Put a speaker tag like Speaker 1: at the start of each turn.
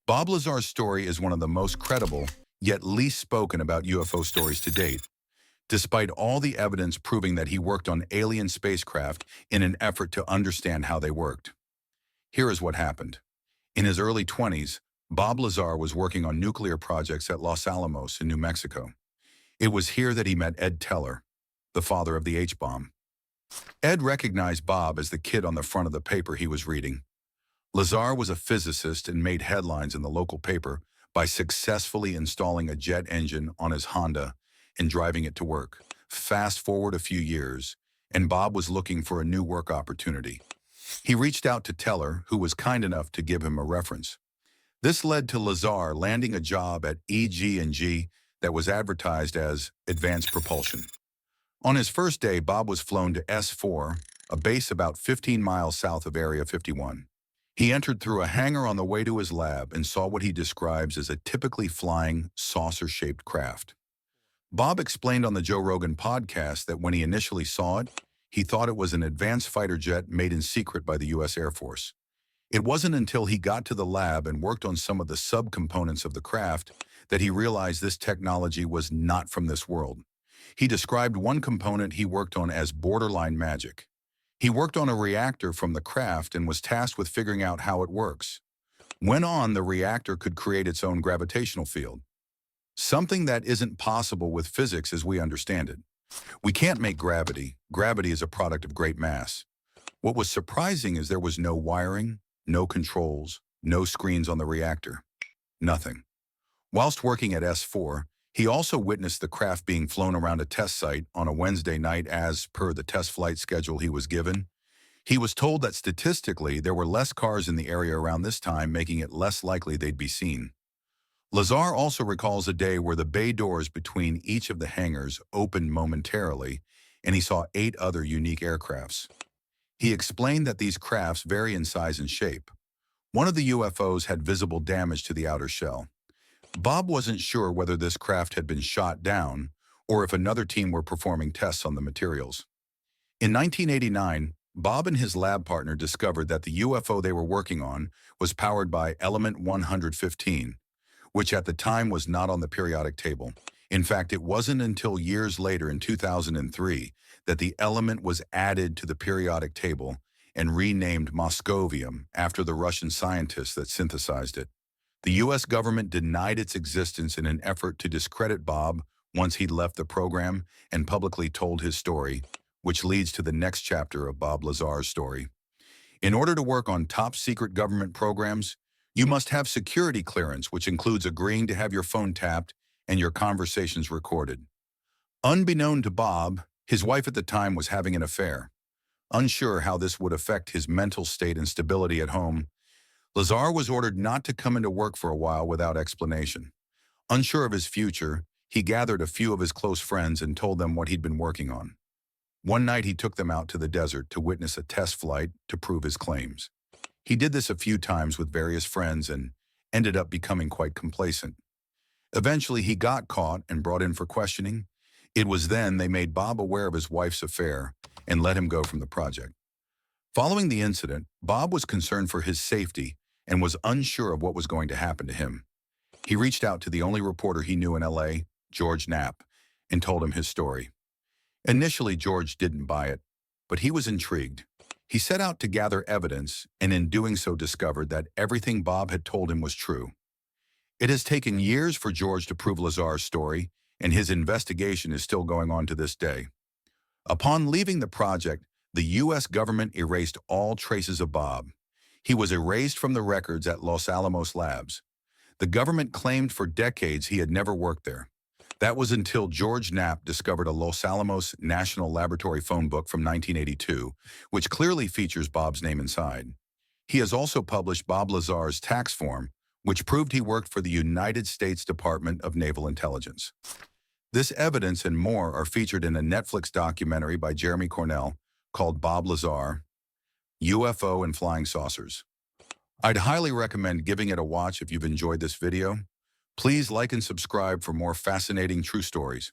Speaker 1: Bob Lazar's story is one of the most credible, yet least spoken about UFO stories to date, despite all the evidence proving that he worked on alien spacecraft in an effort to understand how they worked. Here is what happened. In his early 20s, Bob Lazar was working on nuclear projects at Los Alamos in New Mexico. It was here that he met Ed Teller, the father of the H-bomb. Ed recognized Bob as the kid on the front of the paper he was reading. Lazar was a physicist and made headlines in the local paper by successfully installing a jet engine on his Honda and driving it to work. Fast forward a few years, and Bob was looking for a new work opportunity. He reached out to Teller, who was kind enough to give him a reference. This led to Lazar landing a job at EG&G that was advertised as Advanced Propulsion. On his first day, Bob was flown to S4, a base about 15 miles south of Area 51. He entered through a hangar on the way to his lab and saw what he describes as a typically flying, saucer-shaped craft. Bob explained on the Joe Rogan podcast that when he initially saw it, he thought it was an advanced fighter jet made in secret by the U.S. Air Force. It wasn't until he got to the lab and worked on some of the subcomponents of the craft that he realized this technology was not from this world. He described one component he worked on as borderline magic. He worked on a reactor from the craft and was tasked with figuring out how it works. When on, the reactor could create its own gravitational field. Something that isn't possible with physics as we understand it. We can't make gravity. Gravity is a product of great mass. What was surprising is there was no wiring, no controls, no screens on the reactor. Nothing. Whilst working at S4, he also witnessed the craft being flown around a test site on a Wednesday night as per the test flight schedule he was given. He was told that statistically there were less cars in the area around this time, making it less likely they'd be seen. Lazar also recalls a day where the bay doors between each of the hangars opened momentarily, and he saw 8 other unique aircrafts. He explained that these crafts vary in size and shape. One of the UFOs had visible damage to the outer shell. Bob wasn't sure whether this craft had been shot down or if another team were performing tests on the materials. In 1989, Bob and his lab partner discovered that the UFO they were working on was powered by element 115, which at the time was not on the periodic table. In fact, it wasn't until years later in 2003 that the element was added to the periodic table and renamed moscovium after the Russian scientists that synthesized it. The U.S. government denied its existence in an effort to discredit Bob once he'd left the program and publicly told his story, which leads to the next chapter of Bob Lazar's story. In order to work on top-secret government programs, you must have security clearance, which includes agreeing to have your phone tapped and your conversations recorded. Unbeknown to Bob, his wife at the time was having an affair. Unsure how this would affect his mental state and stability at home, Lazar was ordered not to come into work for a while without explanation. Unsure of his future, he gathered a few of his close friends and told them what he'd been working on. One night he took them out to the desert to witness a test flight to prove his claims. He did this a few times with various friends and ended up becoming quite complacent. Eventually he got caught and brought in for questioning. It was then they made Bob aware of his wife's affair and let him go from the project. Following the incident, Bob was concerned for his safety and was unsure of what was going to happen to him. He reached out to the only reporter he knew in LA, George Knapp, and told him his story. Initially, George didn't buy it, but he was intrigued. He set out to gather evidence and in doing so discovered that everything Bob had told him was true. It has taken years for George to prove Lazar's story, and his investigation is still going on to this day. Upon leaving the project, the U.S. government erased all traces of Bob. He was erased from the records at Los Alamos Labs. The government claimed for decades he had never worked there. That was until George Knapp discovered a Los Alamos National Laboratory phone book from 1982, which clearly features Bob's name inside. He has also published Bob Lazar's tax form, which proved he worked for the United States Department of Naval Intelligence. This evidence and more are featured in a Netflix documentary by Jeremy Cornell called Bob Lazar, UFO and Flying Saucers. I'd highly recommend giving it a watch if you've enjoyed this video. Please like and subscribe for more fascinating true stories.